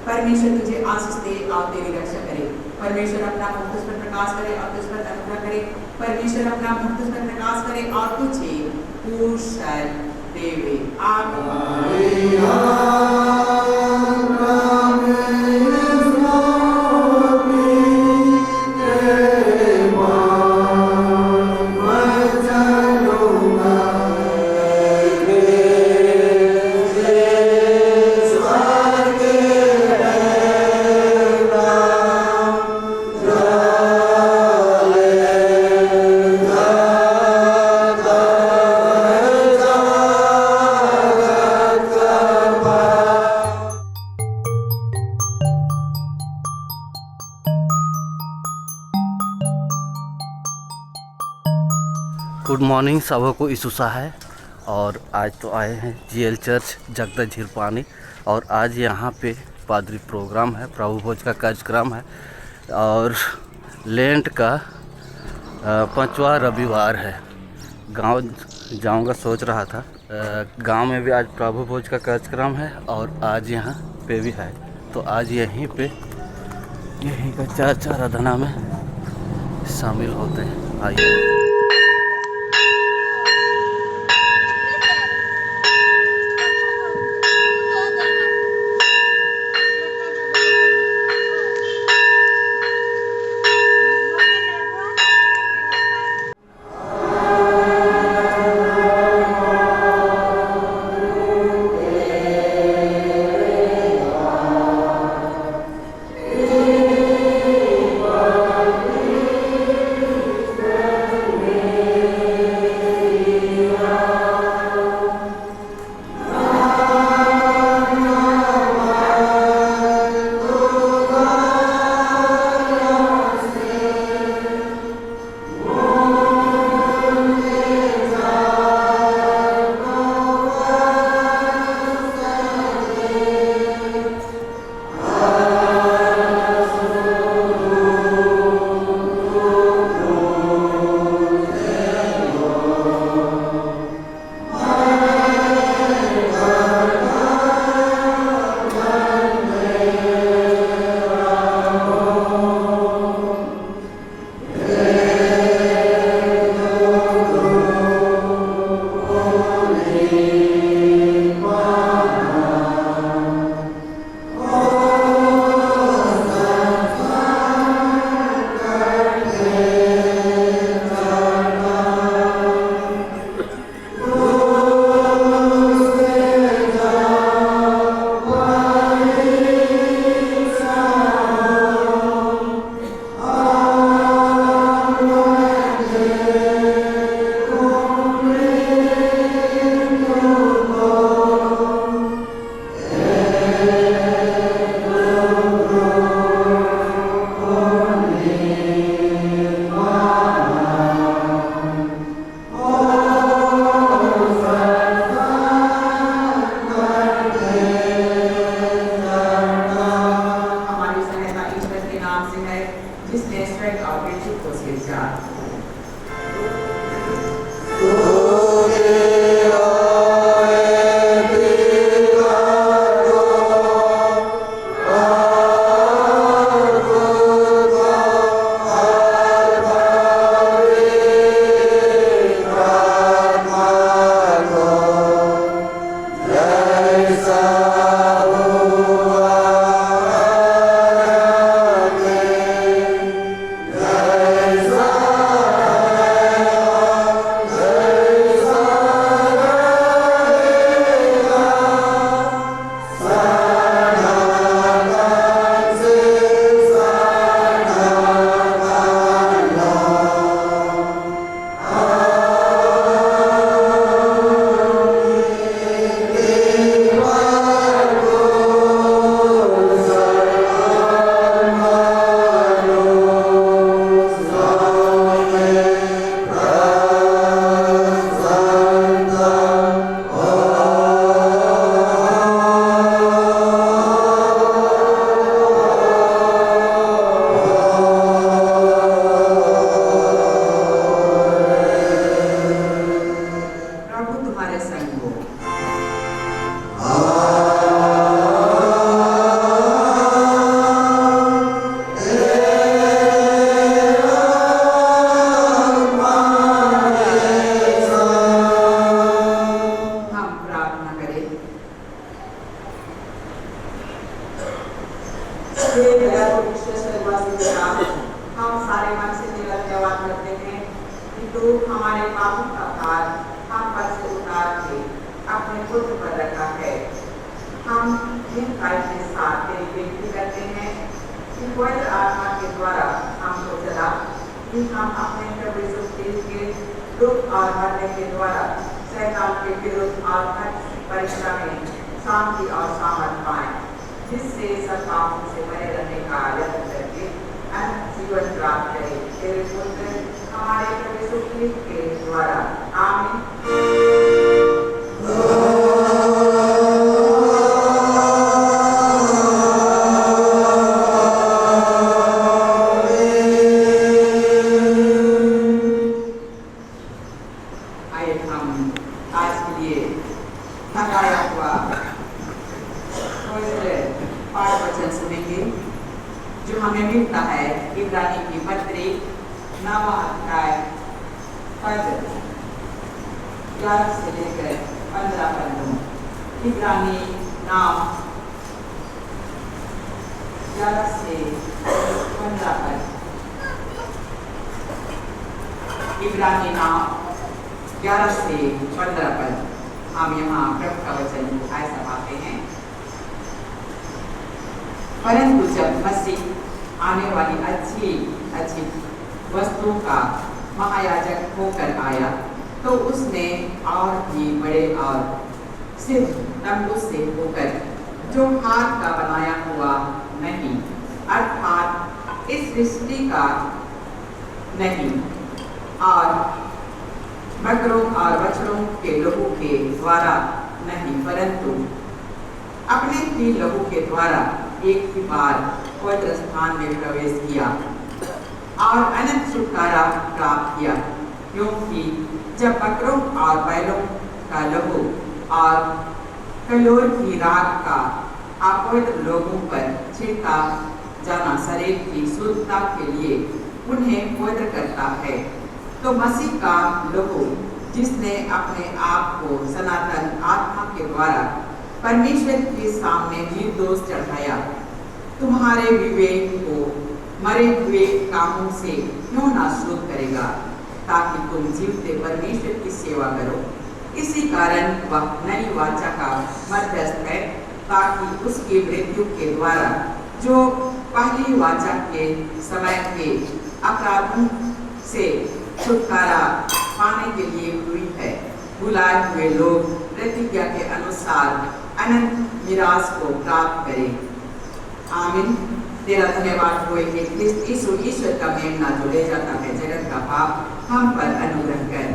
परमेश्वर तुझे आशीष दे और तेरी रक्षा करे। परमेश्वर अपना मुख तुझ पर प्रकाश करे और तुझ पर अनुग्रह करे। परमेश्वर अपना मुख तुझ पर प्रकाश करे और तुझे कुशल देवे। आमीन। गुड मॉर्निंग सबको ईसुसा है। और आज तो आए हैं जीएल चर्च जगदा झीरपानी और आज यहाँ पे पादरी प्रोग्राम है, प्रभु भोज का कार्यक्रम है और लेंट का 5वां रविवार है। गांव जाऊंगा सोच रहा था। गांव में भी आज प्रभु भोज का कार्यक्रम है और आज यहाँ पे भी है, तो आज यहीं का चर्च आराधना में शामिल होते हैं। आइए। हे दया को विश्वेश्वरवासी पिता, हम सारे मन से तेरा धन्यवाद करते हैं कि तू हमारे पापों का भार हम पर से उतार के अपने पुत्र पर रखा है। हम दिन काल के साथ तेरी विनती करते हैं कि पवित्र आत्मा के द्वारा हमको चला कि हम अपने प्रभु यीशु मसीह के दुख और मरने के द्वारा शैतान के विरुद्ध और हर परीक्षा में शांति और सामर्थ पाएं, जिससे सब पापों से बने रहने का यत्न करके अनंत जीवन प्राप्त करें। तेरे पुत्र हमारे प्रभु यीशु मसीह के द्वारा, आमीन। जो हमें मिलता है इब्रानी की पत्री 9वां अध्याय पद 11 से लेकर 15 पद। इब्रानी 9 11 से 15 पद। इब्रानी 9 11 से 15 पद। हम यहाँ प्रभु का वचन ऐसा पाते हैं, परंतु जब मसीह आने वाली अच्छी अच्छी वस्तुओं का महायाजक होकर आया तो उसने और भी बड़े और सिर्फ तंबू से होकर, जो हाथ का बनाया हुआ नहीं अर्थात इस सृष्टि का नहीं, और बकरों और बछड़ों के लहू के द्वारा नहीं, परंतु अपने ही लहू के द्वारा एक ही बार पवित्र स्थान में प्रवेश किया और अनंत छुटकारा प्राप्त किया, क्योंकि जब बकरों और बैलों का लहू और कलोर की राख का अपवित्र लोगों पर छिड़का जाना शरीर की शुद्धता के लिए उन्हें पवित्र करता है, तो मसीह का लहू, जिसने अपने आप को सनातन आत्मा के द्वारा परमेश्वर के सामने निर्दोष चढ़ाया, तुम्हारे विवेक को मरे हुए कामों से क्यों ना शुद्ध करेगा, ताकि तुम जीवते परमेश्वर की सेवा करो। इसी कारण वह नई वाचा का मध्यस्थ है, ताकि उसकी मृत्यु के द्वारा जो पहली वाचा के समय के अपराधों से छुटकारा पाने के लिए हुई है, बुलाए हुए लोग प्रतिज्ञा के अनुसार अनंत मिरास को प्राप्त करें। आमीन। तेरा धन्यवाद होए कि क्रिस्त यीशु ईश्वर का मेमना जो ले जाता है जगत का पाप, हम पर अनुग्रह कर।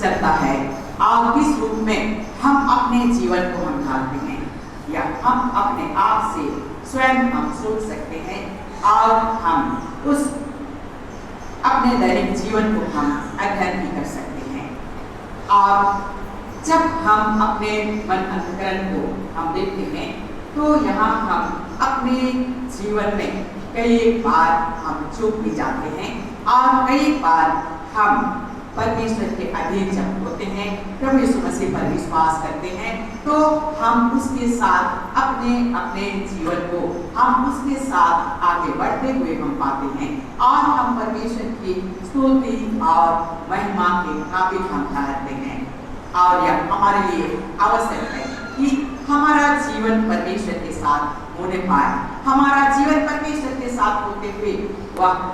सकता है और किस रूप में हम अपने जीवन को हम ढालते हैं। या हम अपने आप से स्वयं हम सोच सकते हैं और हम उस अपने दैनिक जीवन को हम अध्ययन भी कर सकते हैं। और जब हम अपने मन अंतकरण को हम देखते हैं तो यहाँ हम अपने जीवन में कई बार हम चूक भी जाते हैं और कई बार हम परमेश्वर के अधीन जब होते हैं, प्रभु यीशु मसीह पर विश्वास करते हैं, तो हम उसके साथ अपने अपने जीवन को हम उसके साथ आगे बढ़ते हुए हम पाते हैं और हम परमेश्वर की स्तुति और महिमा के काबिल हम ठहरते हैं। और यह हमारे लिए आवश्यक है कि हमारा जीवन परमेश्वर के साथ होने पाए। हमारा जीवन परमेश्वर के साथ होते हुए वह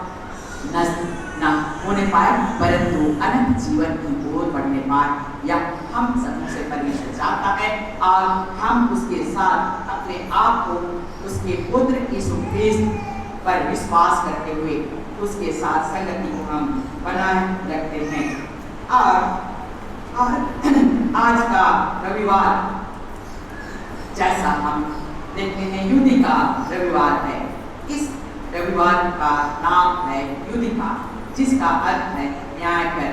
नष्ट न होने पाए, परंतु अनंत जीवन की ओर बढ़ने पाए। या हम सब से परमेश्वर चाहता है और हम उसके साथ अपने आप को उसके पुत्र यीशु ख्रिस्त पर विश्वास करते हुए उसके साथ संगति को हम बनाए रखते हैं। और आज का रविवार जैसा हम देखते हैं युदिका रविवार है। इस रविवार का नाम है युदिका, जिसका अर्थ है न्याय कर।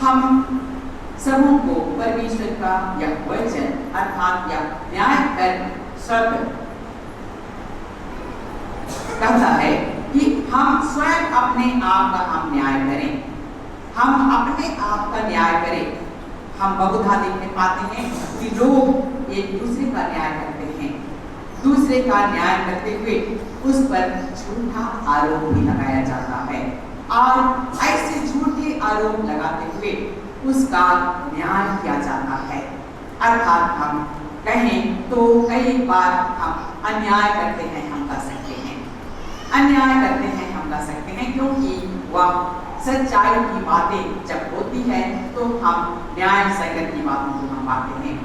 हम सबों को परमेश्वर का यह वचन अर्थात यह न्याय कर शब्द कहता है कि हम स्वयं अपने आप का हम न्याय करें, हम अपने आप का न्याय करें। हम बहुधा देखने पाते हैं कि लोग एक दूसरे का न्याय करते हैं, दूसरे का न्याय करते हुए उस पर झूठा आरोप भी लगाया जाता है और ऐसे झूठे आरोप लगाते हुए उसका न्याय किया जाता है। अर्थात हम कहें तो कई बार हम अन्याय करते हैं, हम कह सकते हैं अन्याय करते हैं, हम कह सकते हैं, क्योंकि वह सच्चाई की बातें जब होती है तो हम न्याय संगत की बातों को हम पाते हैं।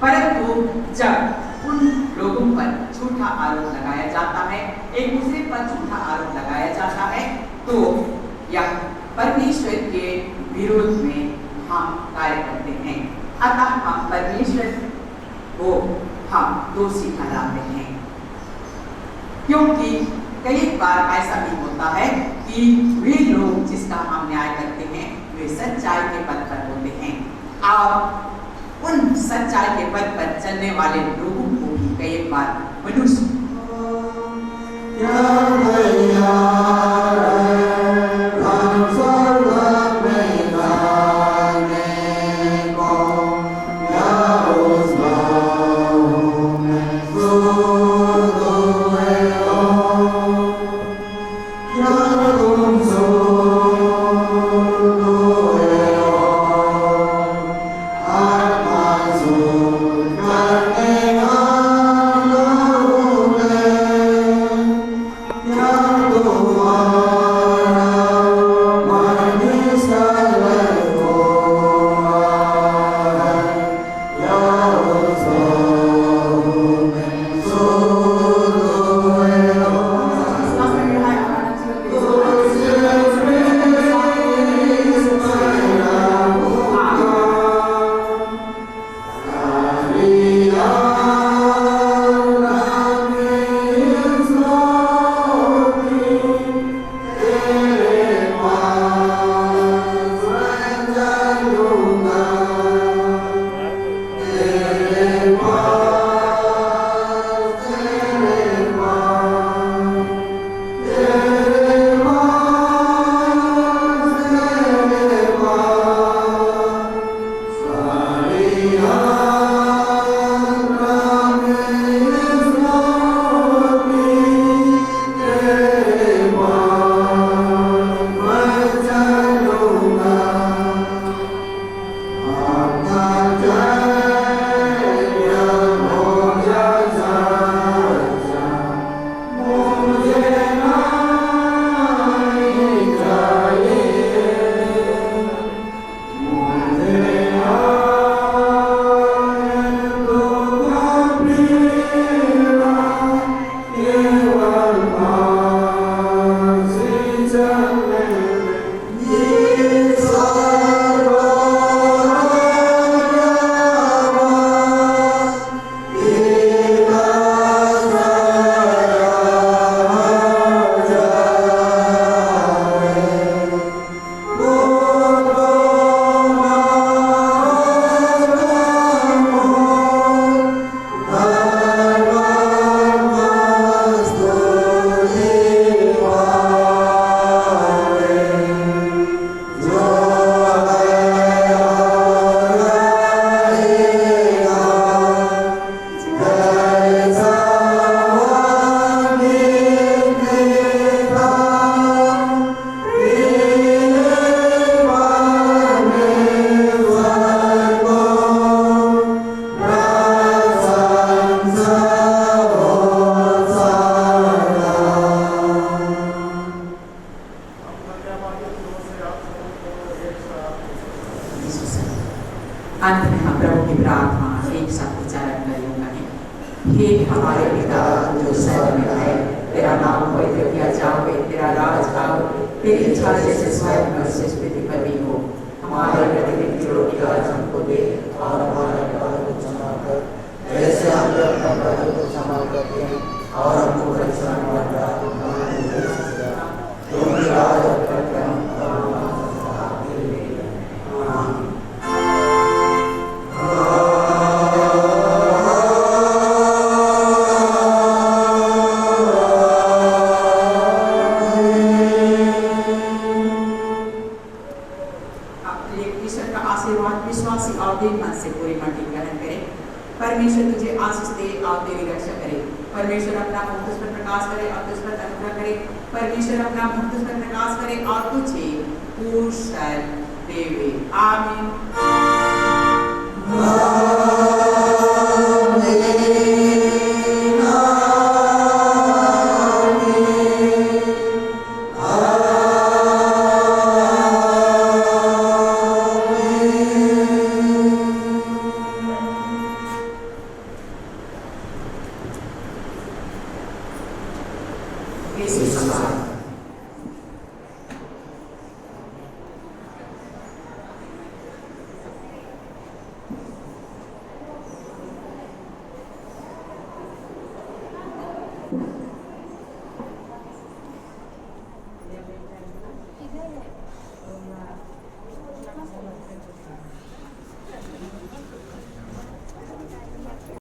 परंतु जब उन लोगों पर झूठा आरोप लगाया जाता है, एक दूसरे पर झूठा आरोप लगाया जाता है, तो यह परमेश्वर के विरोध में हम कार्य करते हैं। अतः हम परमेश्वर को हम दोषी ठहराते हैं, क्योंकि कई बार ऐसा भी होता है कि वे लोग जिसका हम न्याय करते हैं वे सच्चाई के पद पर होते हैं और उन सच्चाई के पद पर चलने वाले लोगों को भी कई बार मनुष्य एक साथ उच्चारण करेंगे। हे हमारे पिता जो स्वर्ग में है, तेरा नाम पवित्र किया जावे, तेरा राज आओ, तेरी इच्छा जैसे स्वर्ग में वैसे पृथ्वी पर भी हो। हमारे प्रतिदिन की रोटी आज हमको दे, और हमारे अपराध को क्षमा कर जैसे हम अपने अपराधों को क्षमा करते हैं, और हमको परीक्षा में मत डाल, क्योंकि राज और पराक्रम और महिमा आपके लिए। आमीन। ईश्वर का आशीर्वाद विश्वासी और दिन मन से पूरी मन की ग्रहण करें। परमेश्वर तुझे आशीष दे और तेरी रक्षा करे। परमेश्वर अपना मुख तुझ पर प्रकाश करे और तुझ पर अनुग्रह करे। परमेश्वर अपना मुख तुझ पर प्रकाश करे और तुझे कुशल देवे। आमीन। This is